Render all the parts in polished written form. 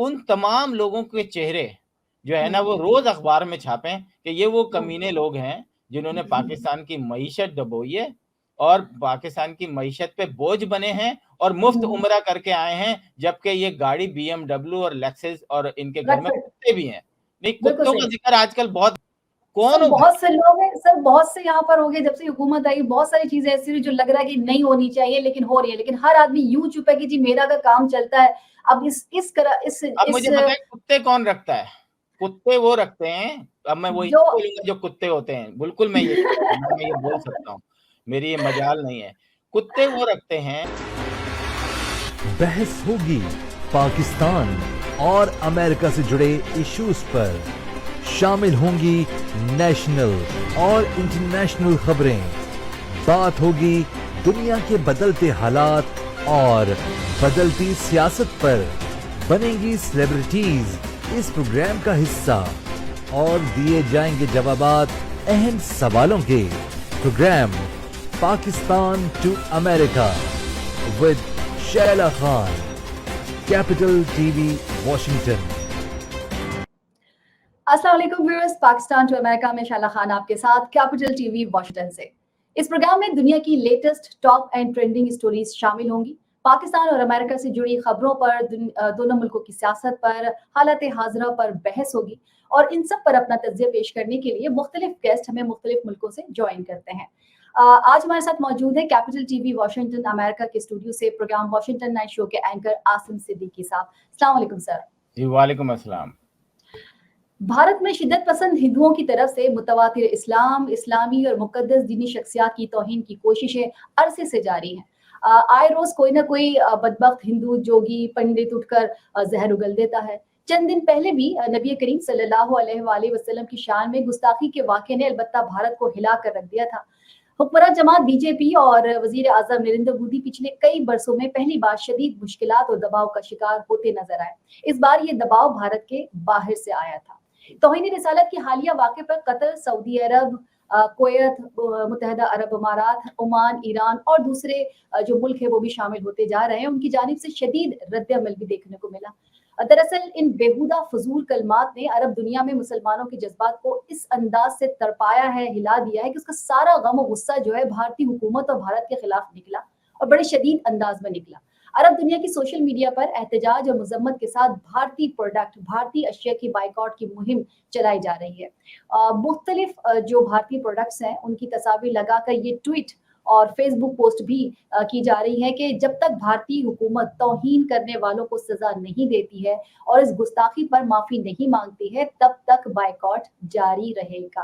उन तमाम लोगों के चेहरे जो है ना वो रोज अखबार में छापें कि ये वो कमीने लोग हैं जिन्होंने पाकिस्तान की मईशत डबोई है और पाकिस्तान की मईशत पे बोझ बने हैं और मुफ्त उम्रा करके आए हैं, जबकि ये गाड़ी BMW और लेक्सस और इनके घर में कुत्ते भी हैं। नहीं, कुत्तों का जिक्र आजकल बहुत सर बहुत से लोग हैं सर, बहुत से यहाँ पर हो गए जब से हुकूमत आई, बहुत सारी चीजें ऐसी हुई जो लग रहा है कि नहीं होनी चाहिए लेकिन हो रही है, लेकिन हर आदमी यूं चुप है कि जी मेरा का काम चलता है। अब अब मुझे पता है कुत्ते कौन रखता है, कुत्ते वो रखते हैं। अब मैं वही जो बोलूंगा जो कुत्ते होते हैं, बिल्कुल मैं ये बोल सकता हूँ, मेरी ये मजाल नहीं है, कुत्ते वो रखते हैं। बहस होगी पाकिस्तान और अमेरिका से जुड़े इश्यूज पर, शामिल होंगी नेशनल और इंटरनेशनल खबरें, बात होगी दुनिया के बदलते हालात और बदलती सियासत पर, बनेंगी सेलिब्रिटीज इस प्रोग्राम का हिस्सा और दिए जाएंगे जवाबात अहम सवालों के। Program Pakistan to America with Shaila Khan, capital TV Washington. अस्सलाम वालेकुम व्यूअर्स, पाकिस्तान टू अमेरिका में शैला खान आपके साथ, कैपिटल टीवी वॉशिंगटन से। इस प्रोग्राम में दुनिया की latest top and trending stories शामिल होंगी। पाकिस्तान और अमेरिका से जुड़ी खबरों पर, दोनों मुल्कों की सियासत पर, हालत हाज़िरा पर बहस होगी और इन सब पर अपना तज्जिया पेश करने के लिए मुख्तलिफ गेस्ट हमें मुख्तलिफ मुल्कों से ज्वाइन करते हैं। आज हमारे साथ मौजूद है कैपिटल टीवी वॉशिंगटन अमेरिका के स्टूडियो से प्रोग्राम वॉशिंगटन नाइट शो के एंकर आसिम सिद्दीकी साहब। अस्सलाम वालेकुम सर। जी वालेकुम अस्सलाम। भारत में शिद्दत पसंद हिंदुओं की तरफ से मुतवातिर इस्लाम, इस्लामी और मुकद्दस दीनी शख्सियात की तौहीन की कोशिशें अरसे से जारी हैं। आए रोज कोई ना कोई बदबख्त हिंदू जोगी पंडित उठकर जहर उगल देता है। चंद दिन पहले भी नबी करीम सल्लल्लाहु अलैहि वसल्लम की शान में गुस्ताखी के वाक़े ने अलबत्ता भारत को हिला कर रख दिया था। हुक्मरान जमात बीजेपी और वजीर आजम नरेंद्र मोदी पिछले कई बरसों में पहली बार शदीद मुश्किलात और दबाव का शिकार होते नजर आए। इस बार ये दबाव भारत के बाहर से आया था। तौहीन रिसालत के हालिया वाक़े पर कतर, सऊदी अरब, कुवैत, मुत्तहदा अरब अमारात, ओमान, ईरान और दूसरे जो मुल्क है वो भी शामिल होते जा रहे हैं। उनकी जानिब से शदीद रद्द-ए-अमल भी देखने को मिला। दरअसल इन बेहुदा फजूल कलमात ने अरब दुनिया में मुसलमानों के जज्बात को इस अंदाज से तड़पाया है, हिला दिया है कि उसका सारा गम और गुस्सा जो है भारतीय हुकूमत और भारत के खिलाफ निकला और बड़े शदीद अंदाज में निकला। अरब दुनिया की सोशल मीडिया पर एहतजाज और मजम्मत के साथ भारतीय प्रोडक्ट, भारतीय अशिया की बाइकआउट की मुहिम चलाई जा रही है। मुख्तलिफ जो भारतीय प्रोडक्ट्स हैं उनकी तस्वीर लगाकर ये ट्वीट और फेसबुक पोस्ट भी की जा रही है कि जब तक भारतीय हुकूमत तौहीन करने वालों को सजा नहीं देती है और इस गुस्ताखी पर माफी नहीं मांगती है तब तक बाइकआउट जारी रहेगा।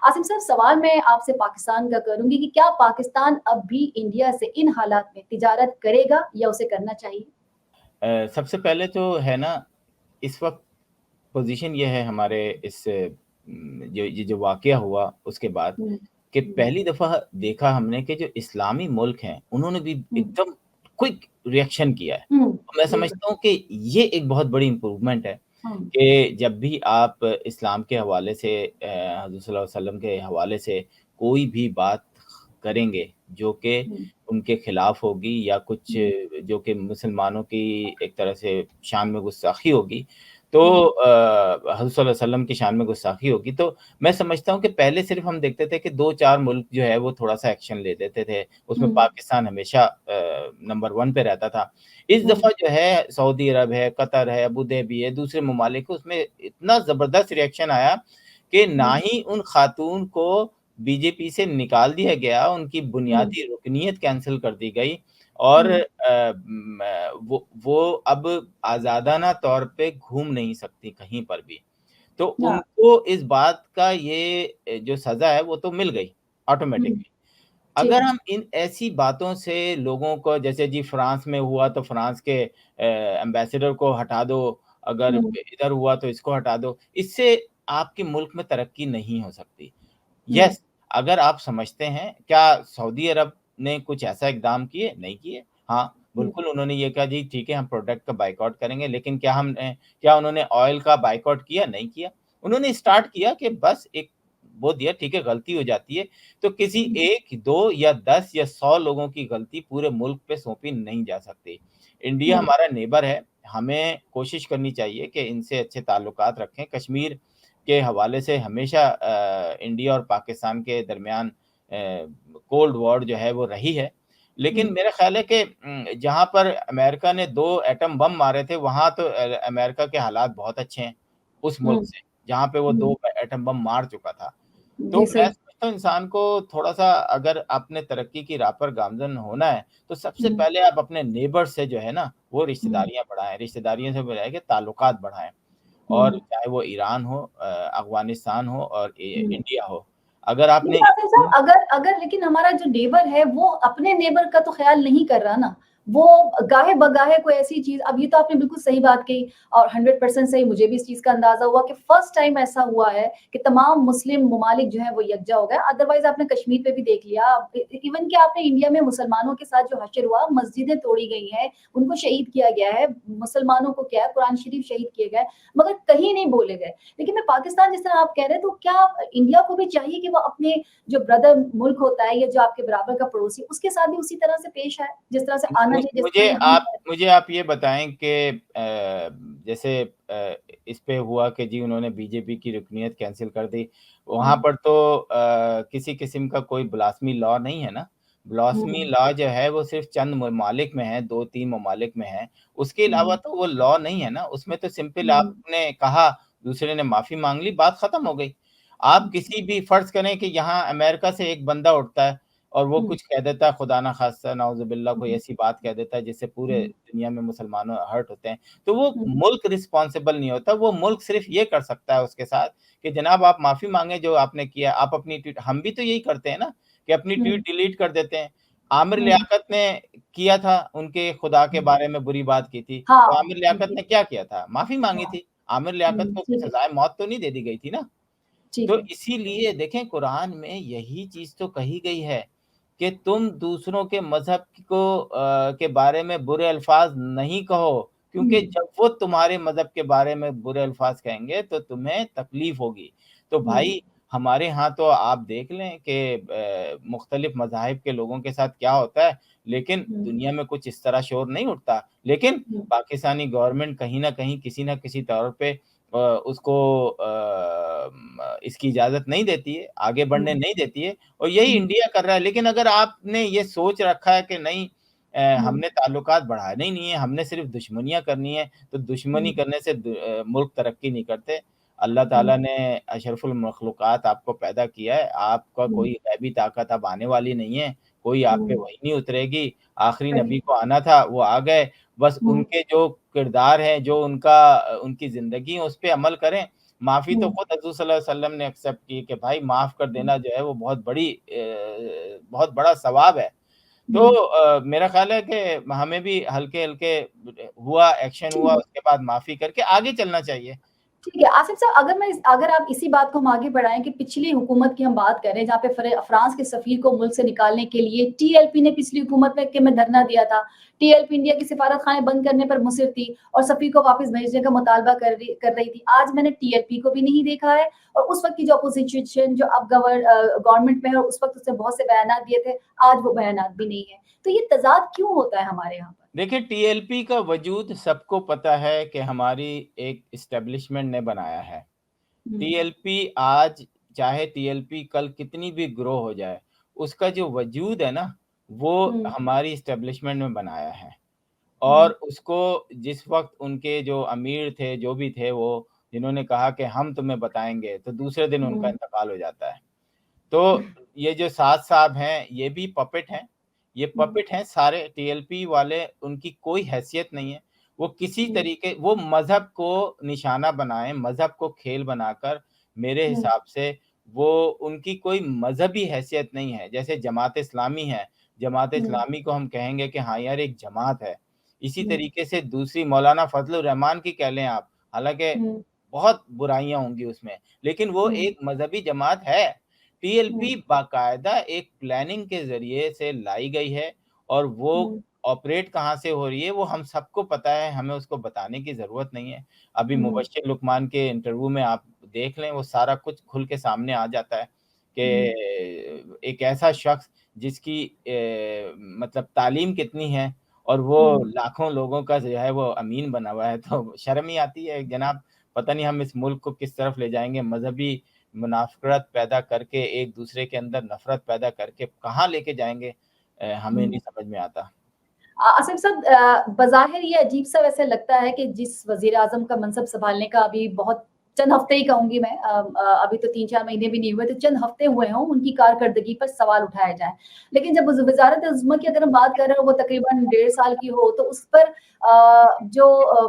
आसिम साहब, सवाल मैं आपसे पाकिस्तान का करूंगी कि क्या पाकिस्तान अब भी इंडिया से इन हालात में तिजारत करेगा या उसे करना चाहिए? सबसे पहले तो है ना, इस वक्त पोजीशन ये है हमारे इस जो वाकया हुआ उसके बाद कि पहली दफा देखा हमने कि जो इस्लामी मुल्क हैं उन्होंने भी एकदम क्विक रिएक्शन किया है। तो मैं समझता हूँ कि ये एक बहुत बड़ी इम्प्रूवमेंट है कि जब भी आप इस्लाम के हवाले से, हज़रत सल्लल्लाहु अलैहि वसल्लम के हवाले से कोई भी बात करेंगे जो कि उनके खिलाफ होगी या कुछ जो कि मुसलमानों की एक तरह से शान में गुस्ताखी होगी, तो हज़रत सल्लल्लाहु अलैहि वसल्लम की शान में गुस्ताखी होगी, तो मैं समझता हूँ कि पहले सिर्फ हम देखते थे कि 2-4 मुल्क जो है वो थोड़ा-सा एक्शन ले देते थे, उसमें पाकिस्तान हमेशा नंबर 1 पे रहता था। इस दफ़ा जो है सऊदी अरब है, कतर है, अबू धाबी है, दूसरे ममालिक, उसमें इतना ज़बरदस्त रिएक्शन आया कि ना ही उन खातून को बीजेपी से निकाल दिया गया, उनकी बुनियादी रुकनियत कैंसल कर दी गई और वो अब आज़ादाना तौर पे घूम नहीं सकती कहीं पर भी। तो उनको इस बात का ये जो सज़ा है वो तो मिल गई ऑटोमेटिकली। अगर हम इन ऐसी बातों से लोगों को, जैसे जी फ्रांस में हुआ तो फ्रांस के एम्बेसडर को हटा दो, अगर इधर हुआ तो इसको हटा दो, इससे आपके मुल्क में तरक्की नहीं हो सकती। यस, अगर आप समझते हैं, क्या सऊदी अरब ने कुछ ऐसा इक़दाम किए? नहीं किए। हाँ, बिल्कुल उन्होंने ये कहा जी ठीक है हम प्रोडक्ट का बायकॉट करेंगे, लेकिन क्या उन्होंने ऑयल का बायकॉट किया? नहीं किया। उन्होंने स्टार्ट किया कि बस एक वो दिया, ठीक है गलती हो जाती है, तो किसी 1, 2 या 10 या 100 लोगों की गलती पूरे मुल्क पे सौंपी नहीं जा सकती। इंडिया हमारा नेबर है, हमें कोशिश करनी चाहिए कि इनसे अच्छे ताल्लुकात रखें। कश्मीर के हवाले से हमेशा इंडिया और पाकिस्तान के दरमियान कोल्ड वॉर जो है वो रही है। लेकिन मेरा ख़्याल है कि जहाँ पर अमेरिका ने 2 एटम बम मारे थे, वहाँ तो अमेरिका के हालात बहुत अच्छे हैं, उस मुल्क से, जहाँ पे वो 2 एटम बम मार चुका था। तो जी मैं सही। समझता हूँ इंसान को थोड़ा-सा अगर आपने तरक्की की राह पर गामज़न होना है, तो सबसे हुँ, पहले आप अपने नेबर्स से जो है ना, वो हुँ, रिश्तेदारियाँ बढ़ाएँ, रिश्तेदारियों से बढ़ाए के ताल्लुकात बढ़ाएँ। और हुँ, चाहे वो ईरान हो अफ़गानिस्तान हो और हुँ। इंडिया हो। अगर आपने लेकिन आसिफ साहब अगर अगर लेकिन हमारा जो नेबर है वो अपने नेबर का तो ख़्याल नहीं कर रहा ना। वो गाहे-बगाहे कोई ऐसी चीज़ अब ये तो आपने बिल्कुल सही बात कही और 100% सही मुझे भी इस चीज़ का अंदाज़ा हुआ कि फर्स्ट टाइम ऐसा हुआ है कि तमाम मुस्लिम ममालिक जो हैं वो यकजा हो गए। अदरवाइज़ आपने कश्मीर पे भी देख लिया इवन कि आपने इंडिया में मुसलमानों के साथ जो हश्र हुआ, मस्जिदें तोड़ी गई हैं, उनको शहीद किया गया है, मुसलमानों को क्या है कुरान शरीफ शहीद किए गए, मगर कहीं नहीं बोले गए। लेकिन मैं पाकिस्तान जिस तरह आप कह रहे हैं तो क्या इंडिया को भी चाहिए कि वो अपने जो ब्रदर मुल्क होता है या जो आपके बराबर का पड़ोसी उसके साथ भी उसी तरह से पेश आए जिस तरह से आना मु चाहिए जिस तरह मुझे से हम आप मुझे आप ये बताएँ कि जैसे इस पे हुआ कि जी उन्होंने बीजेपी की रुकनियत कैंसल कर दी। वहाँ हुँ, पर तो किसी किस्म का कोई ब्लास्फेमी लॉ नहीं है ना। ब्लास्फेमी हुँ, लॉ जो है वो सिर्फ़ चंद ममालिक में है, 2-3 ममालिक में है। उसके अलावा हुँ, तो वो लॉ नहीं है ना। उसमें तो सिंपल हुँ, आपने कहा, दूसरे ने माफ़ी माँग ली, बात खत्म हो गई। आप किसी भी फ़र्ज़ करें कि यहाँ अमेरिका से एक बंदा उठता है और वो हुँ, कुछ कह देता है खुदा ना ख़ास्ता नाउज़ुबिल्लाह कोई हुँ, ऐसी बात कह देता है जिससे पूरे हुँ, दुनिया में मुसलमानों हर्ट होते हैं। तो वो हुँ, मुल्क रिस्पॉन्सिबल नहीं होता, वो मुल्क सिर्फ़ ये कर सकता है उसके साथ कि जनाब आप माफ़ी माँगे जो आपने किया, आप अपनी ट्वीट हम भी तो यही करते हैं ना कि अपनी ट्वीट हुँ, डिलीट कर देते हैं। आमिर हुँ, लियाकत ने किया था, उनके खुदा के हुँ। बारे में बुरी बात की थी, तो हाँ, आमिर लियाकत जी, ने क्या किया था? माफ़ी माँगी हाँ, थी। आमिर लियाकत को ठीक है, सज़ाए मौत तो नहीं दे दी गई थी ना। ठीक तो है। इसीलिए देखें कुरान में यही चीज़ तो कही गई है कि तुम दूसरों के मज़हब को के बारे में बुरे अल्फ़ाज़ नहीं कहो, क्योंकि हुँ, जब वो तुम्हारे मज़हब के बारे में बुरे अल्फ़ाज़ कहेंगे तो तुम्हें तकलीफ़ होगी। तो हुँ, भाई हमारे यहाँ तो आप देख लें कि मुख़्तलिफ़ मज़ाहिब के लोगों के साथ क्या होता है, लेकिन हुँ, दुनिया में कुछ इस तरह शोर नहीं उठता। लेकिन हुँ, पाकिस्तानी गवर्नमेंट कहीं न कहीं किसी न किसी तौर पे उसको इसकी इजाज़त नहीं देती है, आगे बढ़ने हुँ, नहीं देती है और यही हुँ, इंडिया कर रहा है। लेकिन अगर आपने ये सोच रखा है कि नहीं हुँ, हमने ताल्लुकात बढ़ाने ही नहीं है, हमने सिर्फ़ दुश्मनियाँ करनी है, तो दुश्मनी हुँ, करने से मुल्क तरक्की नहीं करते। अल्लाह हुँ, ताला ने अशरफुल मखलूक़ात आपको पैदा किया है, आपका हुँ, कोई गैबी ताकत अब आने वाली नहीं है, कोई आप पे हुँ, वही नहीं उतरेगी। आखिरी सही, नबी को आना था, वो आ गए, बस हुँ, उनके जो किरदार है, जो उनका उनकी ज़िंदगी है, उस पे अमल करें। माफ़ी तो हुँ, खुद हज़ूर सल्लल्लाहु अलैहि वसल्लम ने एक्सेप्ट की कि भाई माफ़ कर हुँ, देना जो है वो बहुत बड़ा सवाब है। तो हुँ। मेरा ख़्याल है कि हमें भी हल्के-हल्के हुआ, एक्शन ठीक हुआ, है। उसके बाद माफ़ी करके आगे चलना चाहिए। ठीक है, आसिफ साहब अगर आप इसी बात को हम आगे बढ़ाएँ कि पिछली हुकूमत की हम बात करें जहाँ पे फ्रांस के सफ़ीर को मुल्क से निकालने के लिए टीएलपी ने पिछली हुकूमत में धरना दिया था। टीएलपी इंडिया की सिफ़ारत खाने बंद करने पर मुसिर थी और सफ़ीर को वापस भेजने का मुतालबा कर रही थी। आज मैंने टीएलपी को भी नहीं देखा है और उस वक़्त की जो अपोज़िशन जो अब गवर्नमेंट में है उस वक़्त उसने बहुत से बयानात दिए थे, आज वो बयानात भी नहीं है। तो ये तज़ाद क्यों होता है हमारे यहाँ पर? देखिए टीएलपी का वजूद सबको पता है कि हमारी एक एस्टेब्लिशमेंट ने बनाया है। हुँ, टीएलपी आज चाहे टीएलपी कल कितनी भी ग्रो हो जाए, उसका जो वजूद है ना, वो हुँ, हमारी एस्टेब्लिशमेंट में बनाया है। हुँ, और उसको जिस वक़्त उनके जो अमीर थे, जो भी थे वो, जिन्होंने कहा कि हम तुम्हें बताएँगे, तो दूसरे दिन उनका हुँ, इंतकाल हो जाता है। तो ये जो साद साहब हैं, ये भी पपेट हैं। ये हुँ, पपेट हैं सारे टीएलपी वाले, उनकी कोई हैसियत नहीं है। वो किसी हुँ, तरीके वो मज़हब को निशाना बनाएँ, मज़हब को खेल बनाकर मेरे हुँ, हिसाब से वो उनकी कोई मज़हबी हैसियत नहीं है। जैसे जमात-ए-इस्लामी है, हुँ, जमात-ए-इस्लामी को हम कहेंगे कि हाँ यार एक जमात है। इसी हुँ, तरीके से दूसरी मौलाना फ़ज़लुर रहमान की कह लें आप, हालाँकि हुँ, बहुत बुराइयाँ होंगी उसमें, लेकिन वो हुँ, एक मज़हबी जमात है। हुँ, टीएलपी बाकायदा एक प्लानिंग के ज़रिए से लाई गई है और वो हुँ, ऑपरेट कहाँ से हो रही है, वो हम सबको पता है, हमें उसको बताने की ज़रूरत नहीं है। अभी हुँ, मुबश्शिर लुकमान के इंटरव्यू में आप देख लें, वो सारा कुछ खुल के सामने आ जाता है हुँ, कि एक ऐसा शख़्स जिसकी मतलब तालीम कितनी है और वो लाखों लोगों का जो है वो अमीन बना हुआ है, तो शर्म ही आती है जनाब। पता नहीं हम इस मुल्क को किस तरफ ले जाएँगे, मज़हबी मुनाफ़रत पैदा करके, एक दूसरे के अंदर नफ़रत पैदा करके कहाँ लेके जाएँगे, हमें नहीं समझ में आता। आसिफ साहब, बज़ाहिर ये अजीब-सा वैसे लगता है कि जिस वज़ीर-आज़म का मनसब सँभालने का अभी बहुत चंद हफ्ते ही कहूँगी मैं, अभी तो 3-4 महीने भी नहीं हुए, तो चंद हफ्ते हुए हों, उनकी कारकर्दगी पर सवाल उठाए जाएँ। लेकिन जब वज़ारत-ए-उज़्मा की अगर हम बात कर रहे हो, वो तकरीबन 1.5 साल की हो, तो उस पर जो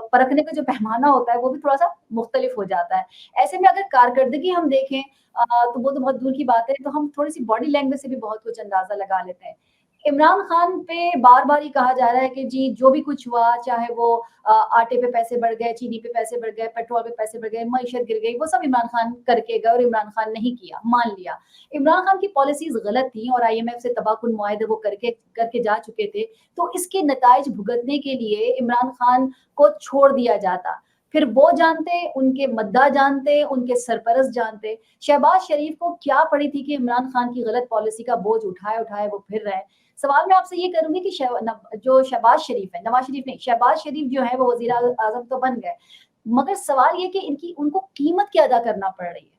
परखने का जो पैमाना होता है, वो भी थोड़ा-सा मुख्तलिफ हो जाता है। ऐसे में अगर कारकर्दगी हम देखें, तो वो तो बहुत दूर की बात है, तो हम थोड़ी-सी बॉडी लैंग्वेज से भी बहुत कुछ अंदाज़ा लगा लेते हैं। इमरान खान पे बार-बार ये कहा जा रहा है कि जी जो भी कुछ हुआ, चाहे वो आटे पे पैसे बढ़ गए, चीनी पे पैसे बढ़ गए, पेट्रोल पे पैसे बढ़ गए, मईशत गिर गई, वो सब इमरान खान करके गए और इमरान खान नहीं किया, मान लिया। इमरान खान की पॉलिसीज़ गलत थी और आईएमएफ से तबाहकुन मुआहदे वो करके जा चुके थे, तो इसके नताइज भुगतने के लिए इमरान खान को छोड़ दिया जाता। फिर वो जानते, उनके मद्दाह जानते, उनके सरपरस्त जानते। शहबाज शरीफ को क्या पड़ी थी कि इमरान खान की गलत पॉलिसी का बोझ उठाए-उठाए वो फिर रहे हैं। सवाल मैं आपसे ये करूँगी कि जो शहबाज शरीफ है, नवाज शरीफ नहीं, शहबाज शरीफ जो है वो वज़ीर आज़म तो बन गए। मगर सवाल ये कि इनकी उनको कीमत क्या अदा करना पड़ रही है?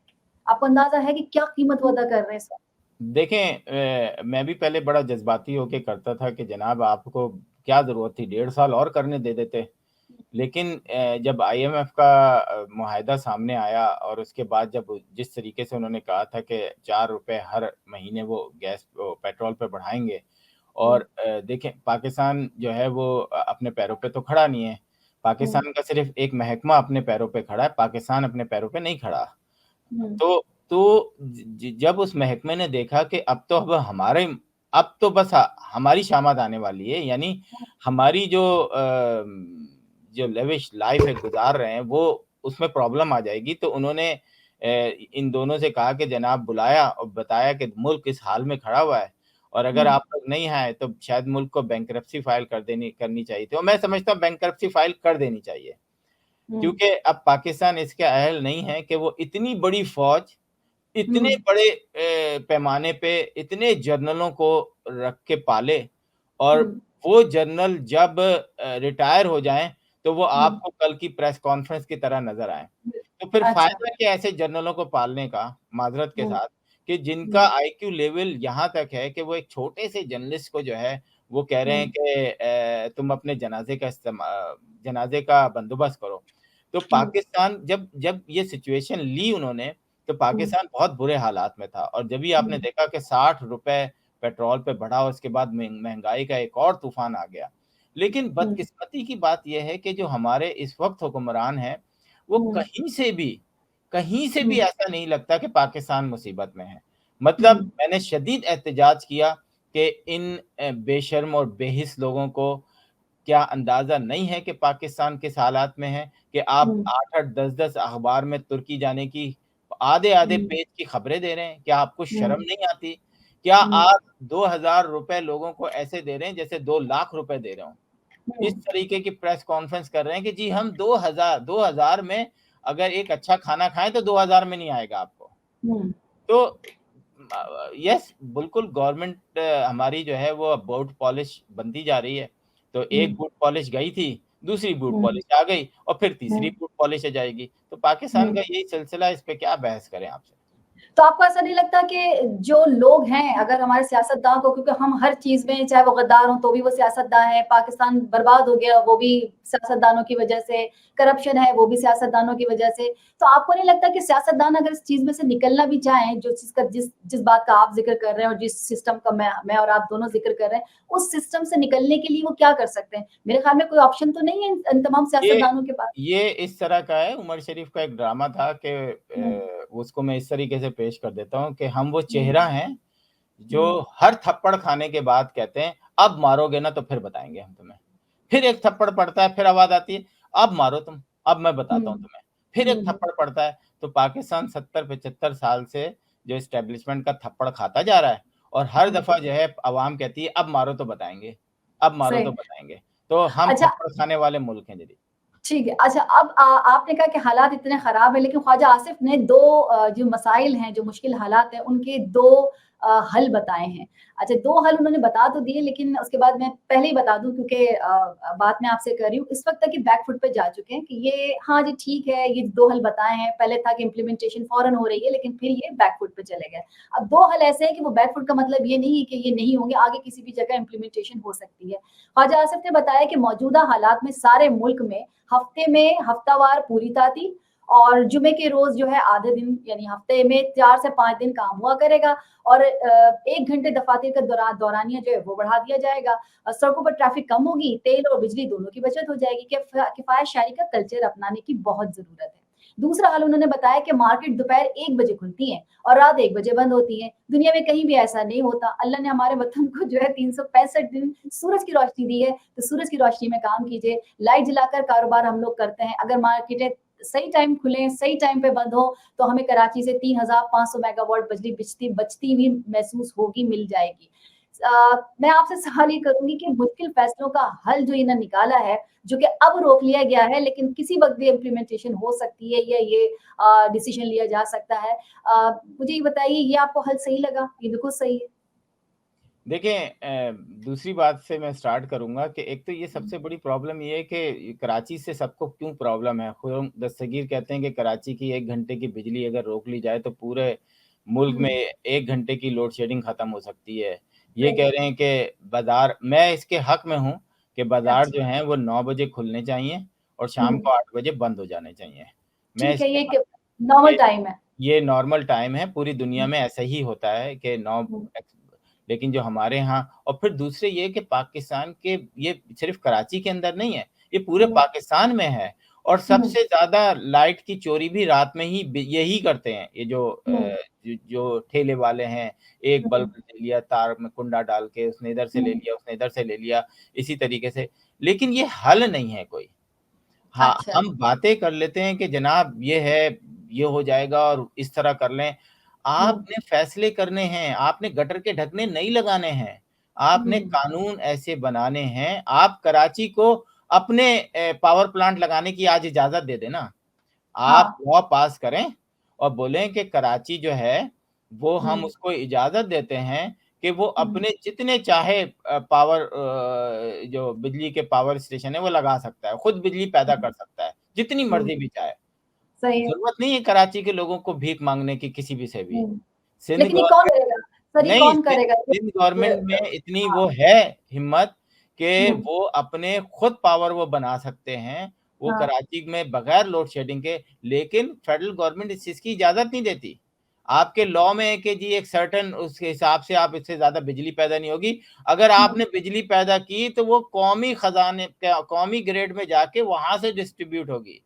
आपको अंदाज़ा है कि क्या कीमत वो अदा कर रहे हैं इस वक़्त? देखें, मैं भी पहले बड़ा जज़्बाती होके करता था कि जनाब आपको क्या ज़रूरत थी, 1.5 साल और करने दे देते। लेकिन जब आईएमएफ का मुआहिदा सामने आया और उसके बाद जब जिस तरीके से उन्होंने कहा था कि ₹4 हर महीने वो पेट्रोल पे बढ़ाएँगे और देखें पाकिस्तान जो है वो अपने पैरों पे तो खड़ा नहीं है। हुँ, पाकिस्तान का सिर्फ़ एक महकमा अपने पैरों पे खड़ा है, पाकिस्तान अपने पैरों पे नहीं खड़ा। हुँ, तो जब उस महकमे ने देखा कि अब तो बस हमारी शामत आने वाली है, यानी हमारी जो लेविश लाइफ़ है गुज़ार रहे हैं, वो उसमें प्रॉब्लम आ जाएगी, तो उन्होंने इन दोनों से कहा कि जनाब बुलाया और बताया कि मुल्क इस हाल में खड़ा हुआ है और अगर हुँ, आप लोग नहीं आए तो शायद मुल्क को बैंकरप्सी फाइल करनी चाहिए थी और मैं समझता हूँ बैंकरप्सी फाइल कर देनी चाहिए। हुँ, क्योंकि अब पाकिस्तान इसके अहल नहीं है कि वो इतनी बड़ी फ़ौज, हुँ, इतने बड़े पैमाने पे इतने जनरलों को रख के पाले और हुँ, वो जनरल जब रिटायर हो जाएँ, तो वो हुँ, आपको कल की प्रेस कॉन्फ्रेंस की तरह नज़र आएँ। तो फिर अच्छा, फ़ायदा क्या है ऐसे जनरलों को पालने का, माज़रत के हुँ, साथ, कि जिनका हुँ, आईक्यू लेवल यहाँ तक है कि वो एक छोटे से जर्नलिस्ट को जो है, वो कह रहे हैं हुँ, कि तुम अपने जनाज़े का बंदोबस्त करो। तो हुँ, पाकिस्तान जब जब ये सिचुएशन ली उन्होंने, तो हुँ, पाकिस्तान बहुत बुरे हालात में था और जभी आपने हुँ, देखा कि ₹60 पेट्रोल पे बढ़ा, उसके बाद महँगाई का एक और तूफ़ान आ गया। लेकिन हुँ, बदकिस्मती की बात ये है कि जो हमारे इस वक़्त हुक्मरान हैं, वो हुँ, कहीं से भी हुँ, ऐसा नहीं लगता कि पाकिस्तान मुसीबत में है। मतलब हुँ, मैंने शदीद एहतजाज किया कि इन बेशर्म और बेहिस लोगों को क्या अंदाज़ा नहीं है कि पाकिस्तान किस हालात में है कि आप हुँ, 8-8 10-10 अखबार में तुर्की जाने की आधे-आधे हुँ, पेज की खबरें दे रहे हैं। क्या आपको हुँ, शर्म नहीं आती? क्या हुँ, आप ₹2000 लोगों को ऐसे दे रहे हैं जैसे 2 लाख रुपए दे रहे हों? इस हुँ, तरीके की प्रेस कॉन्फ्रेंस कर रहे हैं कि जी हम 2000 में अगर एक अच्छा खाना खाएँ तो 2000 में नहीं आएगा आपको। हुँ, तो यस बिल्कुल गवर्नमेंट हमारी जो है वो बूट पॉलिश बनती जा रही है। तो एक हुँ, बूट पॉलिश गई थी, दूसरी बूट हुँ, पॉलिश आ गई और फिर तीसरी हुँ, बूट पॉलिश आ जाएगी। तो पाकिस्तान हुँ। का यही सिलसिला है, इस पे क्या बहस करें आपसे? तो आपको ऐसा नहीं लगता कि जो लोग हैं, अगर हमारे सियासतदान को, क्योंकि हम हर चीज़ में चाहे वो गद्दार हों तो भी वो सियासतदान हैं, पाकिस्तान बर्बाद हो गया वो भी सियासतदानों की वजह से, करप्शन है वो भी सियासतदानों की वजह से। तो आपको नहीं लगता कि सियासतदान अगर इस चीज़ में से निकलना भी चाहें, जो चीज़ का जिस जिस बात का आप ज़िक्र कर रहे हैं और जिस सिस्टम का मैं और आप दोनों ज़िक्र कर रहे हैं, उस सिस्टम से निकलने के लिए वो क्या कर सकते हैं? मेरे ख़्याल में कोई ऑप्शन तो नहीं है इन तमाम ये सियासतदानों के पास? ये इस तरह का है, उमर शरीफ का एक ड्रामा था कि हुँ, उसको मैं इस तरीके से पेश कर देता हूँ कि हम वो हुँ, चेहरा हैं, जो हुँ, हर थप्पड़ खाने के बाद कहते हैं, "अब मारोगे ना तो फिर बताएँगे हम तुम्हें।" फिर एक थप्पड़ पड़ता है, फिर आवाज़ आती है, "अब मारो तुम, अब मैं बताता हुँ, हूँ तुम्हें।" फिर एक हुँ, थप्पड़ पड़ता है, तो पाकिस्तान 70-75 साल से जो एस्टेब्लिशमेंट का थप्पड़ खाता जा रहा है और हर हुँ, दफ़ा जो है अवाम कहती है, "अब मारो तो बताएँगे, अब मारो तो सही। बताएँगे।" तो हम अच्छा, थप्पड़ खाने वाले मुल्क हैं जी। ठीक है। अच्छा, अब आपने कहा कि हालात इतने ख़राब हैं, लेकिन ख्वाजा आसिफ़ ने 2 जो मसाइल हैं, जो मुश्किल हालात हैं, उनके 2 हल बताए हैं। अच्छा, 2 हल उन्होंने बता तो दिए, लेकिन उसके बाद मैं पहले ही बता दूँ, क्योंकि बात मैं आपसे कर रही हूँ, इस वक़्त तक ये बैक फुट पे जा चुके हैं कि ये हाँ जी, ठीक है, ये 2 हल बताए हैं। पहले था कि इम्प्लीमेंटेशन फ़ौरन हो रही है, लेकिन फिर ये बैक फुट पे चले गए। अब 2 हल ऐसे हैं कि वो बैक फुट का मतलब ये नहीं है कि ये नहीं होंगे, आगे किसी भी जगह इम्प्लीमेंटेशन हो सकती है। ख्वाजा आसिफ ने बताया कि मौजूदा हालात में सारे मुल्क में हफ्ते में हफ्तावार पूरी तातील और जुमे के रोज जो है आधे दिन, यानी हफ्ते में 4 से 5 दिन काम हुआ करेगा, और 1 घंटे दफातर का दौरानिया जो है वो बढ़ा दिया जाएगा। सड़कों पर ट्रैफिक कम होगी, तेल और बिजली दोनों की बचत हो जाएगी। किफायत शायरी का कल्चर अपनाने की बहुत जरूरत है। दूसरा हाल उन्होंने बताया कि मार्केट दोपहर 1 बजे खुलती है और रात 1 बजे बंद होती है। दुनिया में कहीं भी ऐसा नहीं होता। अल्लाह ने हमारे वतन को जो है 365 दिन सूरज की रोशनी दी है, तो सूरज की रोशनी में काम कीजिए। लाइट जलाकर कारोबार हम लोग करते हैं। अगर मार्केटें सही टाइम खुले, सही टाइम पे बंद हो, तो हमें कराची से 3500 मेगावाट बिजली बचती हुई महसूस होगी, मिल जाएगी। मैं आपसे सवाल ये करूँगी कि मुश्किल फैसलों का हल जो इन्होंने निकाला है, जो कि अब रोक लिया गया है, लेकिन किसी वक़्त भी इम्प्लीमेंटेशन हो सकती है, या ये डिसीजन लिया जा सकता है। मुझे ये बताइए, ये आपको हल सही लगा? ये बिल्कुल सही है? देखिए दूसरी बात से मैं स्टार्ट करूँगा कि एक तो ये हुँ, सबसे बड़ी प्रॉब्लम ये है कि कराची से सबको क्यों प्रॉब्लम है। खुद दस्तगीर कहते हैं कि कराची की 1 घंटे की बिजली अगर रोक ली जाए तो पूरे मुल्क में हुँ, 1 घंटे की लोड शेडिंग ख़त्म हो सकती है। ये सही कह है। रहे हैं कि बाज़ार मैं इसके हक़ में हूँ कि बाज़ार अच्छा, जो हैं वो 9 बजे खुलने चाहिए और शाम हुँ, को 8 बजे बंद हो जाने चाहिए। मैं ठीक है, इसके ये हक़ क नॉर्मल ये टाइम है। ये नॉर्मल टाइम है, पूरी दुनिया हुँ, में ऐसा ही होता है कि 9 हुँ, एक्स लेकिन जो हमारे यहाँ और फिर दूसरे ये कि पाकिस्तान के ये सिर्फ़ कराची के अंदर नहीं है, ये पूरे हुँ, पाकिस्तान में है और हुँ, सबसे ज़्यादा लाइट की चोरी भी रात में ही यही करते हैं। ये जो हुँ, जो ठेले वाले हैं, एक हुँ, बल्ब ले लिया तार में कुंडा डाल के, उसने इधर से ले हुँ, लिया, उसने इधर से ले लिया, इसी तरीके से। लेकिन ये हल नहीं है कोई। हाँ, अच्छा, हम बातें कर लेते हैं कि जनाब ये है, ये हो जाएगा और इस तरह कर लें। हुँ, आपने फैसले करने हैं, आपने गटर के ढकने नहीं लगाने हैं, आपने हुँ, कानून ऐसे बनाने हैं। आप कराची को अपने पावर प्लांट लगाने की आज इजाज़त दे दें ना। आप हाँ, लॉ पास करें और बोलें कि कराची जो है, वो हम हुँ, उसको इजाज़त देते हैं कि वो हुँ, अपने जितने चाहे पावर जो बिजली के पावर स्टेशन है, वो लगा सकता है, खुद बिजली पैदा हुँ, कर सकता है, जितनी हुँ, मर्ज़ी भी चाहे। सही है। ज़रूरत नहीं है कराची के लोगों को भीख माँगने की किसी भी से भी। हुँ, सिंध लेकिन ये कौन गवर्नमेंट करेगा? सर, ये नहीं, कौन करेगा? सिंध गवर्नमेंट में इतनी हाँ, वो है हिम्मत कि हुँ, वो अपने खुद पावर वो बना सकते हैं, वो हाँ, कराची में बगैर लोड शेडिंग के, लेकिन फेडरल गवर्नमेंट इस चीज़ की इजाज़त नहीं देती। आपके लॉ में है कि जी एक सर्टेन उसके हिसाब से आप इससे ज़्यादा बिजली पैदा नहीं होगी। अगर हुँ, आपने बिजली पैदा की तो वो कौमी खज़ाने क कौमी ग्रिड में जाके वहाँ से डिस्ट्रीब्यूट होगी।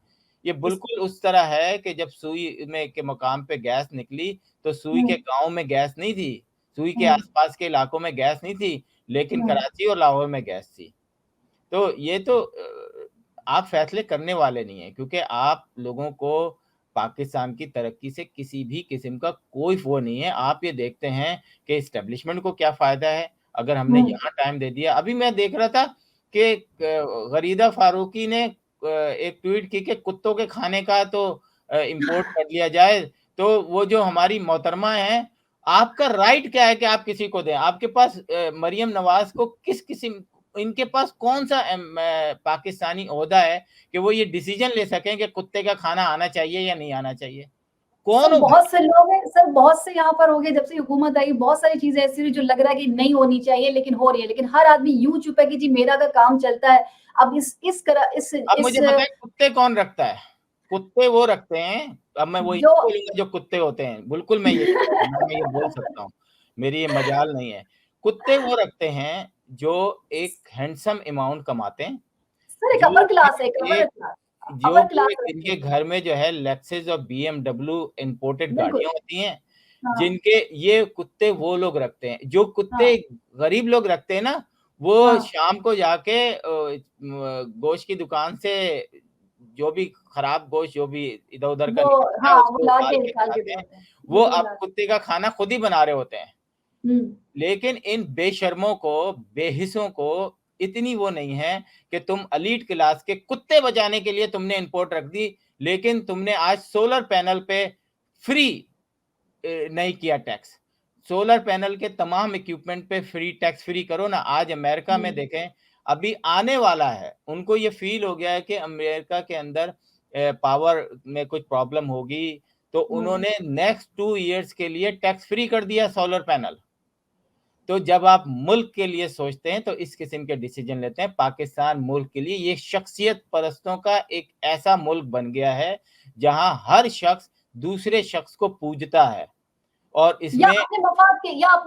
ये इस बिल्कुल उस तरह है कि जब सुई में के मकाम पे गैस निकली, तो सुई हुँ, के गाँव में गैस नहीं थी। सुई के हुँ, आस-पास के इलाकों में गैस नहीं थी, लेकिन हुँ, कराची और लाहौर में गैस थी। तो ये तो आप फैसले करने वाले नहीं हैं क्योंकि आप लोगों को पाकिस्तान की तरक्की से किसी भी किस्म का कोई वो नहीं है। आप ये देखते हैं कि एस्टेब्लिशमेंट को क्या फ़ायदा है, अगर हमने हुँ, यहाँ टाइम दे दिया। अभी मैं देख रहा था कि गरीदा फ़ारूकी ने एक ट्वीट की कि कुत्तों के खाने का तो इम्पोर्ट कर लिया जाए, तो वो जो हमारी मोहतरमा हैं, आपका राइट क्या है कि आप किसी को दें? आपके पास मरियम नवाज़ को किस किस्म इनके पास कौन-सा पाकिस्तानी ओहदा है कि वो ये डिसीज़न ले सकें कि कुत्ते का खाना आना चाहिए या नहीं आना चाहिए? सर, कौन हो बहुत भाई? से लोग हैं सर, बहुत से यहाँ पर हो गए, जब से हुकूमत आई, बहुत सारी चीज़ें ऐसी हुई जो लग रहा है कि नहीं होनी चाहिए, लेकिन हो रही है। लेकिन हर आदमी यूँ चुप है कि जी मेरा अगर काम चलता है। अब इस तरह अब मुझे बताएँ कुत्ते कौन रखता है? कुत्ते वो रखते हैं, अब मैं वही जो नहीं बोलूँगा जो कुत्ते होते हैं, बिल्कुल मैं ये मैं ये बोल सकता हूँ, मेरी ये मजाल नहीं है। कुत्ते वो रखते हैं जो एक हैंडसम अमाउंट कमाते हैं, सर, एक जो अपर क्लास है, एक कि अपर एक क्लास, जो अपर कि क्लास रखते जिनके हैं। घर में जो है लेक्सस और बीएमडब्ल्यू इंपोर्टेड बिल्कुल, गाड़ियाँ होती हैं, हाँ, जिनके ये कुत्ते वो लोग रखते हैं। जो हाँ, कुत्ते गरीब लोग रखते हैं ना, वो हाँ। शाम को जाके गोश्त की दुकान से जो भी खराब गोश्त जो भी इधर-उधर का वो निकलता है हाँ, वो उसको उबाल लाके के निकाल के खाते दे हैं। देते हैं। वो बिल्कुल अब ला कुत्ते का खाना खुद ही बना रहे होते हैं। हुँ, लेकिन इन बेशर्मों को, बेहिस्सों को इतनी वो नहीं है कि तुम एलीट क्लास के कुत्ते बचाने के लिए तुमने इम्पोर्ट रख दी, लेकिन तुमने आज सोलर पैनल पे फ्री नहीं किया टैक्स। सोलर पैनल के तमाम इक्विपमेंट पे फ्री टैक्स फ्री करो ना। आज अमेरिका में देखें, अभी आने वाला है, उनको ये फील हो गया है कि अमेरिका के अंदर पावर में कुछ प्रॉब्लम होगी, तो उन्होंने नेक्स्ट 2 इयर्स के लिए टैक्स फ्री कर दिया सोलर पैनल। तो जब आप मुल्क के लिए सोचते हैं तो इस किस्म के डिसीजन लेते हैं। पाकिस्तान मुल्क के लिए ये शख्सियत परस्तों का एक ऐसा मुल्क बन गया है जहां हर शख्स दूसरे शख्स को पूजता है, और या इसमें अपने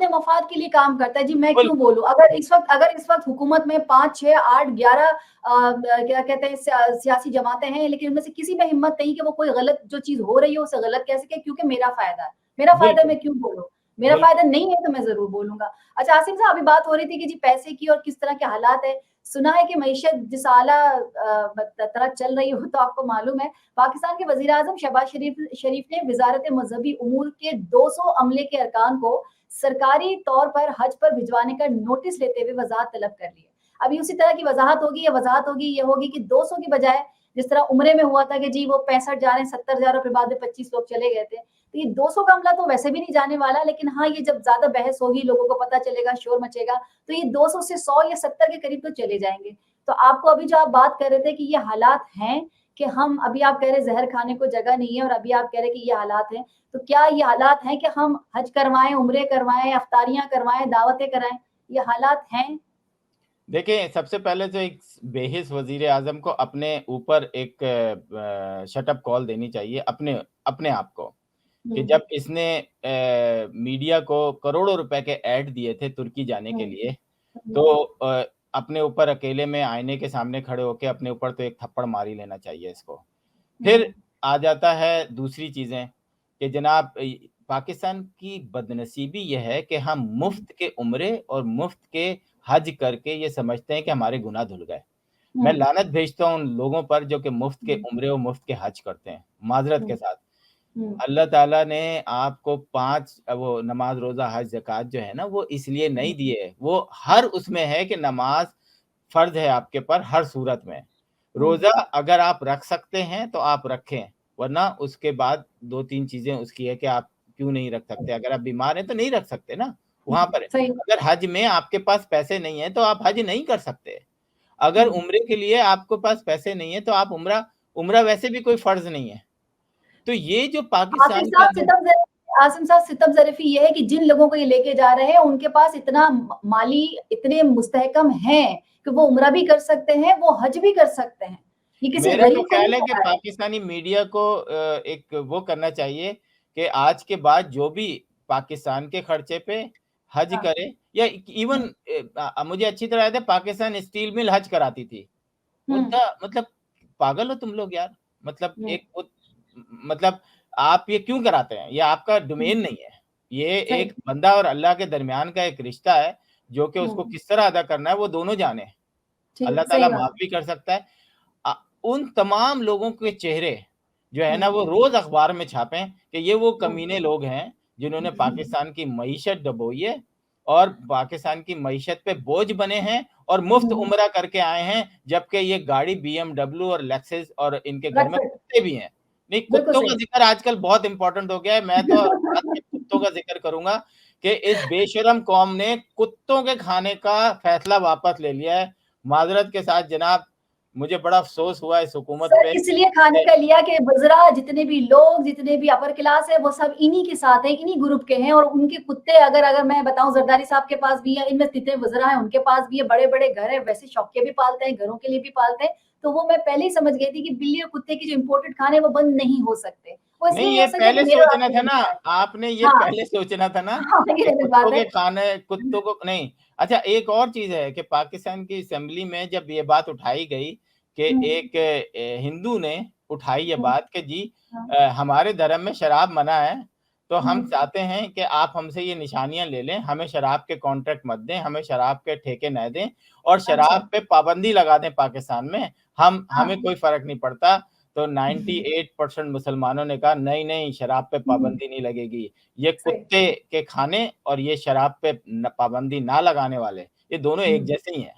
मफाद के लिए काम करता है। जी मैं बिल्कुल क्यों बोलूं, अगर इस वक्त हुकूमत में 5, 6, 8, 11 क्या कहते हैं सियासी जमातें हैं, लेकिन उनमें से किसी में हिम्मत नहीं कि वो कोई गलत जो चीज हो रही है उसे गलत कह सके, क्योंकि मेरा फायदा है, मेरा फायदा बिल्कुल मैं क्यों बोलूं, मेरा बिल्कुल फायदा नहीं है तो मैं जरूर बोलूंगा। अच्छा आसिम साहब, अभी बात हो रही थी कि जी पैसे की और किस तरह के हालात है। सुना है कि मईशत जिस आला तरह चल रही हो, तो आपको मालूम है पाकिस्तान के वजीर आजम शहबाज शरीफ ने वजारत मजहबी उमूर के 200 अमले के अरकान को सरकारी तौर पर हज पर भिजवाने का नोटिस लेते हुए वजाहत तलब कर ली है। अभी उसी तरह की वजाहत होगी, ये होगी कि 200 की बजाय जिस तरह उम्रे में हुआ था कि जी वो 65 जा रहे हैं, 70 जा रहे हैं, फिर बाद में 25 लोग चले गए थे। तो ये 200 का अमला तो वैसे भी नहीं जाने वाला, लेकिन हाँ ये जब ज्यादा बहस होगी, लोगों को पता चलेगा, शोर मचेगा, तो ये 200 से 100 या 70 के करीब तो चले जाएंगे। तो आपको अभी जो आप बात कर रहे थे कि ये हालात हैं कि हम, अभी आप कह रहे जहर खाने को जगह नहीं है, और अभी आप कह रहे कि ये हालात हैं, तो क्या ये हालात हैं कि हम हज करवाएं, उम्रे करवाएं, अफ्तारियां करवाएं, दावतें कराएं, ये हालात हैं? देखिए, सबसे पहले तो एक बेहिस वजीर आजम को अपने ऊपर एक शटअप कॉल देनी चाहिए, अपने अपने आप को, कि जब इसने मीडिया को करोड़ों रुपए के ऐड दिए थे तुर्की जाने के लिए, तो अपने ऊपर अकेले में आईने के सामने खड़े होकर अपने ऊपर तो एक थप्पड़ मार ही लेना चाहिए इसको। फिर आ जाता है दूसरी चीजें कि जनाब, पाकिस्तान की बदनसीबी यह है कि हम मुफ्त के उम्रे और मुफ्त के हज करके ये समझते हैं कि हमारे गुनाह धुल गए। मैं लानत भेजता हूँ उन लोगों पर जो कि मुफ्त के उम्रे और मुफ्त के हज करते हैं, माजरत के साथ। अल्लाह ताला ने आपको 5 वो नमाज, रोजा, हज, ज़कात जो है ना, वो इसलिए नहीं दिए, वो हर उसमें है कि नमाज फर्ज है आपके पर हर सूरत में। रोजा अगर आप रख सकते हैं तो आप रखें, वरना उसके बाद 2-3 चीजें उसकी है कि आप क्यों नहीं रख सकते। अगर आप बीमार हैं तो नहीं रख सकते ना, वहां पर। सही। अगर हज में आपके पास पैसे नहीं है तो आप हज नहीं कर सकते। अगर उम्रे के लिए आपके पास पैसे नहीं है तो आप उम्रा वैसे भी कोई फर्ज नहीं है। तो ये जो पाकिस्तान के अंदर आसिम साहब, सितम ज़रीफ़ी ये है कि जिन लोगों को ये लेके जा रहे हैं उनके पास इतना माली, इतने मुस्तहकम हैं कि वो उम्रा भी कर सकते हैं, वो हज भी कर सकते हैं। ये किसी मेरा तो गरीब को नहीं ख्याल है कि पता है। पाकिस्तानी मीडिया को एक वो करना चाहिए कि आज के बाद जो भी पाकिस्तान के खर्चे पे हज हाँ। करे, या इवन मुझे अच्छी तरह याद है पाकिस्तान स्टील मिल हज कराती थी। मतलब पागल हो तुम लोग यार। मतलब मतलब आप ये क्यों कराते हैं? ये आपका डोमेन नहीं है। ये एक बंदा और अल्लाह के दरमियान का एक रिश्ता है जो कि उसको किस तरह अदा करना है वो दोनों जाने। अल्लाह ताला सही माफ बात। भी कर सकता है। उन तमाम लोगों के चेहरे जो है ना वो रोज अखबार में छापें कि ये वो कमीने लोग हैं जिन्होंने पाकिस्तान की मईशत डबोई है और पाकिस्तान की मईशत पे बोझ बने हैं और मुफ्त उम्रा करके आए हैं, जबकि ये गाड़ी BMW और लेक्सस और इनके घर में कुत्ते भी हैं। नहीं, बिल्कुल कुत्तों का सही। जिक्र आजकल बहुत इंपॉर्टेंट हो गया है। मैं तो आज के कुत्तों का जिक्र करूंगा कि इस बेशरम कौम ने कुत्तों के खाने का फैसला वापस ले लिया है। माजरत के साथ जनाब, मुझे बड़ा अफसोस हुआ इस हुकूमत सर पे। इसलिए खाने का लिया कि वज़रा जितने भी लोग, जितने भी अपर क्लास है, वो सब इन्हीं के साथ हैं, इन्हीं ग्रुप के हैं, और उनके कुत्ते अगर मैं बताऊं जरदारी साहब के पास भी है, इनमें जितने वज़रा हैं उनके पास भी है, बड़े-बड़े घर है, वैसे शौकिया भी पालते हैं, घरों के लिए भी पालते हैं। तो वो मैं पहले ही समझ गई थी कि बिल्ली और कुत्ते के जो इम्पोर्टेड खाने वो बंद नहीं हो सकते। वो इसलिए नहीं, नहीं ये हो सकते कि पहले मेरे और सोचना आपके था घर ना, में आए। आपने ये हाँ, पहले सोचना था ना हाँ, कि ये अलग बात कुत्तों है। के खाने, कुत्तों को नहीं। अच्छा, एक और चीज है कि पाकिस्तान की असेंबली में जब ये बात उठाई गई कि एक हिंदू ने उठाई ये बात कि जी हमारे धर्म में शराब मना है, तो हम चाहते हैं कि आप हमसे ये निशानियां ले लें, हमें शराब के कॉन्ट्रैक्ट मत दें, हमें शराब के ठेके न दें और अच्छा, शराब पे पाबंदी लगा दें पाकिस्तान में, हमें हाँ। कोई फर्क नहीं पड़ता। तो 98% मुसलमानों ने कहा नहीं नहीं, शराब पे पाबंदी नहीं लगेगी। ये सही। कुत्ते के खाने और ये शराब पे पाबंदी ना लगाने वाले, ये दोनों एक जैसे ही हैं।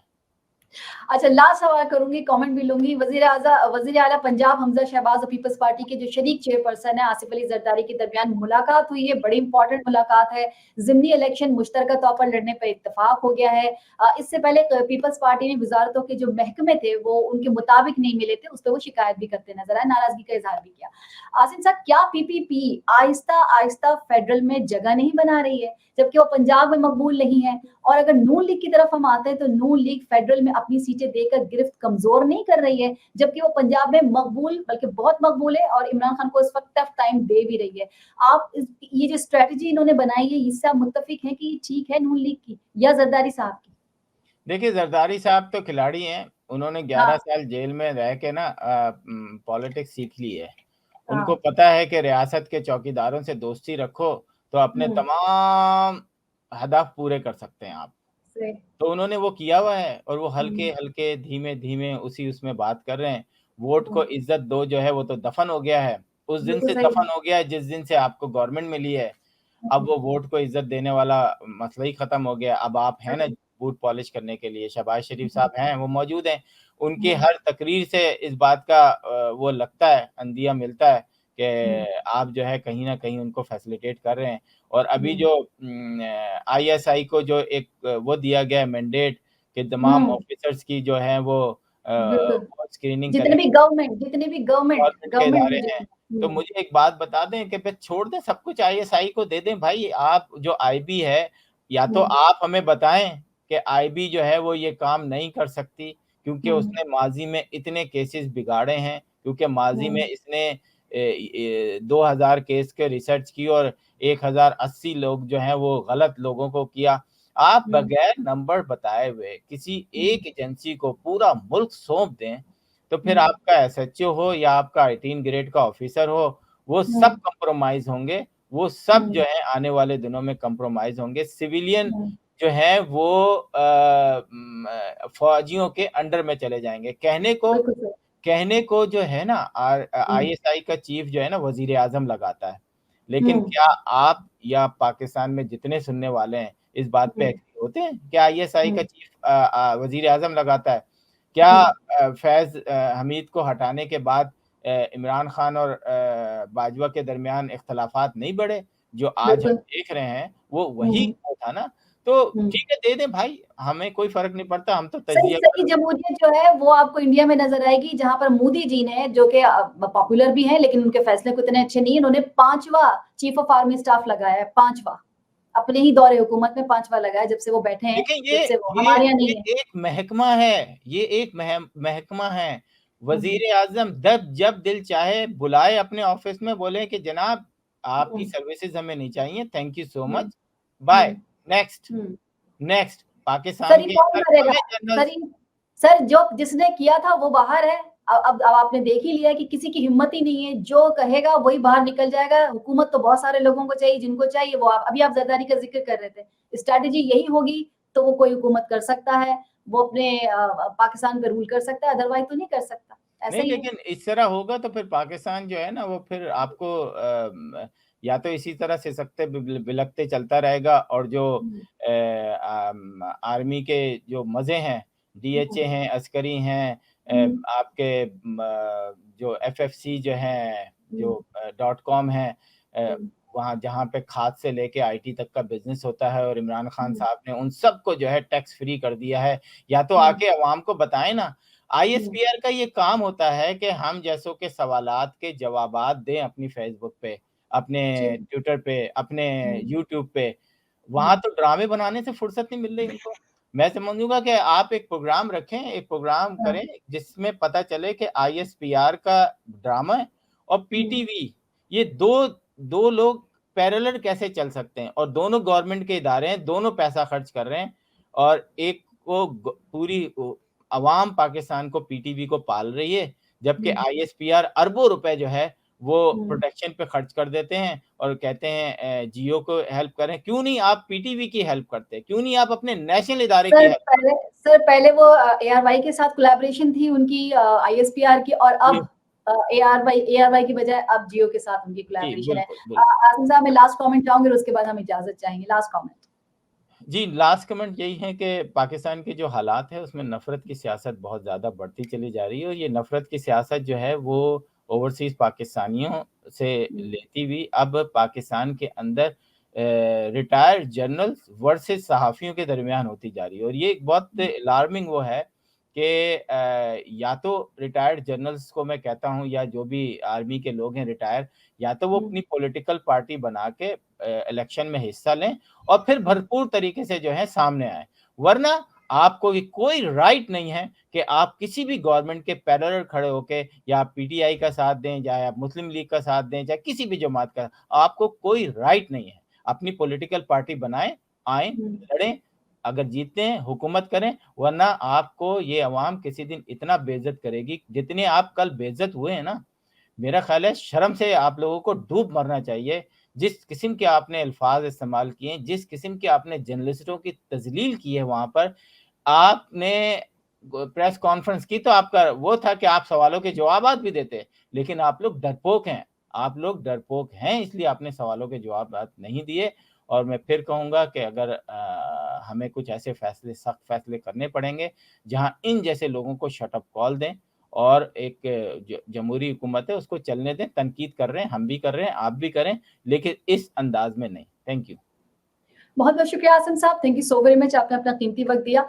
अच्छा, लास्ट सवाल करूंगी, कमेंट भी लूंगी। वजीर आला पंजाब हमजा शहबाज और पीपल्स पार्टी के जो शरीक चेयरपर्सन है आसिफ अली जरदारी के दरमियान मुलाकात हुई है, बड़ी इंपॉर्टेंट मुलाकात है। जिमनी इलेक्शन मुश्तरका तौर पर लड़ने पर इत्तेफाक हो गया है। इससे पहले पीपल्स पार्टी ने वजारतों के जो महकमे थे वो उनके मुताबिक नहीं मिले थे, उस पर वो शिकायत भी करते नजर आए, नाराजगी का इजहार भी किया। आसिम साहब, क्या पीपीपी आहिस्ता आहिस्ता फेडरल में जगह नहीं बना रही है, जबकि वो पंजाब में मकबूल नहीं है? और अगर नून लीग की तरफ हम आते हैं तो नून लीग फेडरल में अपनी सीटें देकर गिरफ्त कमजोर नहीं कर रही है, जबकि वो पंजाब में मकबूल, बल्कि बहुत मकबूल है और इमरान खान को इस वक्त टफ टाइम दे भी रही है। आप ये जो स्ट्रेटजी इन्होंने बनाई है, इससे आप मुत्तफिक हैं कि ठीक है नून लीग की या जरदारी साहब की? देखिए, जरदारी साहब तो खिलाड़ी हैं, उन्होंने 11 साल जेल में रह के ना पॉलिटिक्स सीख ली है। उनको पता है कि रियासत के चौकीदारों से दोस्ती रखो तो अपने तमाम हदफ पूरे कर सकते हैं आप। तो उन्होंने वो किया हुआ है और वो हल्के-हल्के, धीमे-धीमे उसी उसमें बात कर रहे हैं। वोट को इज़्ज़त दो जो है वो तो दफन हो गया है। उस दिन से दफन हो गया है जिस दिन से आपको गवर्नमेंट मिली है। अब वो वोट को इज़्ज़त देने वाला मसला ही खत्म हो गया। अब आप हैं ना बूट पॉलिश करने के लिए, शहबाज शरीफ साहब हैं, वो मौजूद हैं। उनकी हर तकरीर से इस बात का वो लगता है, अंदिया मिलता है कि आप जो है कहीं न कहीं उनको फैसिलिटेट कर रहे हैं। और अभी जो आईएसआई को जो एक वो दिया गया है मैंडेट कि तमाम ऑफिसर्स की जो है वो स्क्रीनिंग जितने भी गवर्नमेंट के इदारे हैं। तो मुझे एक बात बता दें कि बस छोड़ दें सब कुछ आईएसआई को दे दें भाई। आप जो आईबी है, या तो आप हमें बताएं कि आईबी जो है वो ये काम नहीं कर सकती क्योंकि उसने माजी में इतने केसेस बिगाड़े हैं, क्योंकि माजी में इसने 2000 केस के रिसर्च की और 1080 लोग जो हैं वो गलत लोगों को किया। आप बगैर नंबर बताए हुए किसी एक एजेंसी को पूरा मुल्क सौंप दें, तो फिर आपका एसएचओ हो या आपका 18 ग्रेड का ऑफिसर हो, वो सब कंप्रोमाइज होंगे। वो सब जो है आने वाले दिनों में कंप्रोमाइज होंगे। सिविलियन जो है वो फौजियों के अंडर में चले जाएंगे। कहने को जो है ना आईएसआई का चीफ जो है ना वजीर आजम लगाता है, लेकिन क्या आप या पाकिस्तान में जितने सुनने वाले हैं इस बात पे एग्री होते हैं कि आईएसआई का चीफ वजीर आजम लगाता है? क्या फैज हमीद को हटाने के बाद इमरान खान और बाजवा के दरमियान इख्तलाफात नहीं बढ़े? जो आज हम देख रहे हैं वो वही था ना। तो ठीक है, दे दें भाई, हमें कोई फर्क नहीं पड़ता, हम तो तजिया सही जमहूरियत जो है वो आपको इंडिया में नजर आएगी, जहां पर मोदी जी ने, जो कि पॉपुलर भी हैं लेकिन उनके फैसले को इतने अच्छे नहीं है, उन्होंने 5वां चीफ ऑफ आर्मी स्टाफ लगाया है, 5वां अपने ही दौरे हुकूमत में 5वां लगाया जब से वो बैठे हैं, जब से वो हमारे यहाँ नहीं है। एक महकमा है, ये एक महकमा है। वजीर आजम जब दिल चाहे बुलाए अपने ऑफिस में, बोले कि जनाब आपकी सर्विसेज हमें नहीं चाहिए, thank you so much, bye, next. Pakistan के सर जो जिसने किया था वो बाहर है। अब आपने देख ही लिया कि किसी की हिम्मत ही नहीं है, जो कहेगा वही बाहर निकल जाएगा। हुकूमत तो बहुत सारे लोगों को चाहिए, जिनको चाहिए वो अभी आप जरदारी का जिक्र कर रहे थे, स्ट्रैटेजी यही होगी तो वो कोई हुकूमत कर सकता है, वो अपने पाकिस्तान पे रूल कर सकता है, अदरवाइज तो नहीं कर सकता। नहीं, लेकिन इस तरह होगा तो फिर पाकिस्तान जो है ना वो फिर आपको या तो इसी तरह से सकते बिलकते चलता रहेगा, और जो आर्मी के जो मजे हैं, डीएचए हैं, अस्करी हैं, आपके जो एफएफसी जो हैं, जो .com है, वहाँ जहाँ पे खाद से लेके आईटी तक का बिजनेस होता है, और इमरान खान साहब ने उन सबको जो है टैक्स फ्री कर दिया है। या तो आके अवाम को बताएं ना। आईएसपीआर का ये काम होता है कि हम जैसों के सवालात के जवाबात दें अपनी फेसबुक पे, अपने ट्विटर पे, अपने यूट्यूब पे। वहां तो ड्रामे बनाने से फुर्सत नहीं मिल रही इनको। मैं समझूंगा कि आप एक प्रोग्राम रखें, एक प्रोग्राम करें जिसमें पता चले कि आईएसपीआर का ड्रामा है और पीटीवी, ये दो लोग पैरेलल कैसे चल सकते हैं, और दोनों गवर्नमेंट के इदारे हैं, दोनों पैसा खर्च कर रहे हैं, और एक को पूरी अवाम पाकिस्तान को पीटीवी को पाल रही है, जबकि आईएसपीआर अरबों रुपए जो है वो प्रोटेक्शन पे खर्च कर देते हैं और कहते हैं जियो को हेल्प करें। क्यों नहीं आप पीटीवी की हेल्प करते? क्यों नहीं आप अपने नेशनल इदारे की हेल्प? पहले वो एआरवाई के साथ कोलैबोरेशन थी उनकी आईएसपीआर की, और अब एआरवाई की बजाय अब जियो के साथ उनकी कोलैबोरेशन है। आसिम साहब, मैं लास्ट कमेंट चाहूंगी और उसके बाद हम इजाजत चाहेंगे। Last comment. जी, लास्ट कमेंट यही है कि पाकिस्तान के जो हालात है उसमें नफ़रत की सियासत बहुत ज़्यादा बढ़ती चली जा रही है और ये नफ़रत की सियासत जो है वो ओवरसीज़ पाकिस्तानियों से लेती हुई अब पाकिस्तान के अंदर रिटायर्ड जनरल्स वर्सेस सहाफ़ियों के दरमियान होती जा रही है और ये एक बहुत अलार्मिंग वो है कि या तो रिटायर्ड जनरल्स को मैं कहता हूँ या जो भी आर्मी के लोग हैं रिटायर या तो वो अपनी पॉलिटिकल पार्टी बना के इलेक्शन में हिस्सा लें और फिर भरपूर तरीके से जो है सामने आए। वरना आपको ये कोई राइट नहीं है कि आप किसी भी गवर्नमेंट के पैरेलल खड़े होके या आप पीटीआई का साथ दें, या आप मुस्लिम लीग का साथ दें, चाहे किसी भी जमात का, आपको कोई राइट नहीं है। अपनी पॉलिटिकल पार्टी बनाएँ, आएँ, लड़ें, अगर जीतते हैं हुकूमत करें, वरना आपको ये अवाम किसी दिन इतना बेइज़्ज़त करेगी, जितने आप कल बेइज़्ज़त हुए हैं ना, मेरा ख़्याल है शर्म से आप लोगों को डूब मरना चाहिए। जिस किस्म के आपने अल्फ़ाज़ इस्तेमाल किए हैं, जिस किस्म के आपने जर्नलिस्टों की तज़लील की है वहाँ पर, आपने प्रेस कॉन्फ्रेंस की तो आपका वो था कि आप सवालों के जवाबात भी देते, लेकिन आप लोग डरपोक हैं। आप लोग डरपोक हैं इसलिए आपने सवालों के जवाबात नहीं दिए और मैं फिर कहूँगा कि अगर हमें कुछ ऐसे फ़ैसले सख्त फ़ैसले करने पड़ेंगे, जहाँ इन जैसे लोगों को शट अप कॉल दें और एक ज जमहूरी हुकूमत है उसको चलने दें, तनकीद कर रहे हैं, हम भी कर रहे हैं, आप भी करें, लेकिन इस अंदाज़ में नहीं। Thank you. बहुत-बहुत शुक्रिया आसिम साहब, thank you so very much, आपने अपना कीमती वक़्त दिया।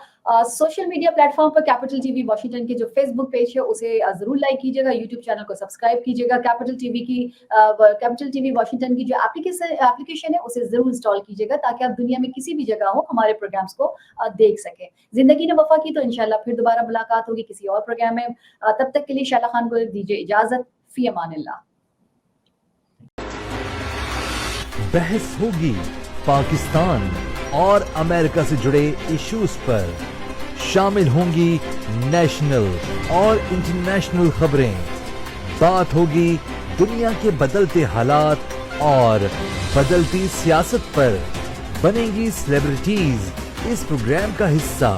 सोशल मीडिया प्लेटफ़ॉर्म पर कैपिटल टीवी वॉशिंगटन के जो फ़ेसबुक पेज है उसे ज़रूर लाइक कीजिएगा, यूट्यूब चैनल को सब्सक्राइब कीजिएगा, कैपिटल टीवी वॉशिंगटन की जो एप्लीकेशन है उसे ज़रूर इंस्टॉल कीजिएगा ताकि आप दुनिया में किसी भी जगह हो हमारे प्रोग्राम्स को देख सकें। ज़िंदगी ने वफ़ा की तो इंशाअल्लाह फिर दोबारा मुलाकात होगी किसी और प्रोग्राम में। तब तक के लिए शैला खान को दीजिए इजाज़त, फ़ी अमानिल्लाह। बहस होगी पाकिस्तान और अमेरिका से जुड़े इश्यूज पर, शामिल होंगी नेशनल और इंटरनेशनल खबरें, बात होगी दुनिया के बदलते हालात और बदलती सियासत पर, बनेंगी सेलिब्रिटीज इस प्रोग्राम का हिस्सा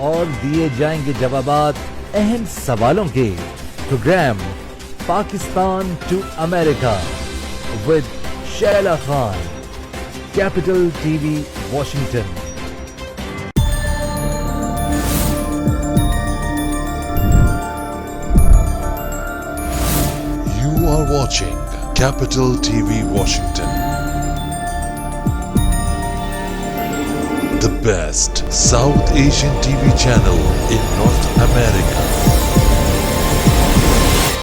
और दिए जाएंगे जवाबात अहम सवालों के। Program Pakistan to America with Shaila Khan, capital TV Washington. You are watching Capital TV Washington, the best South Asian TV channel in North America.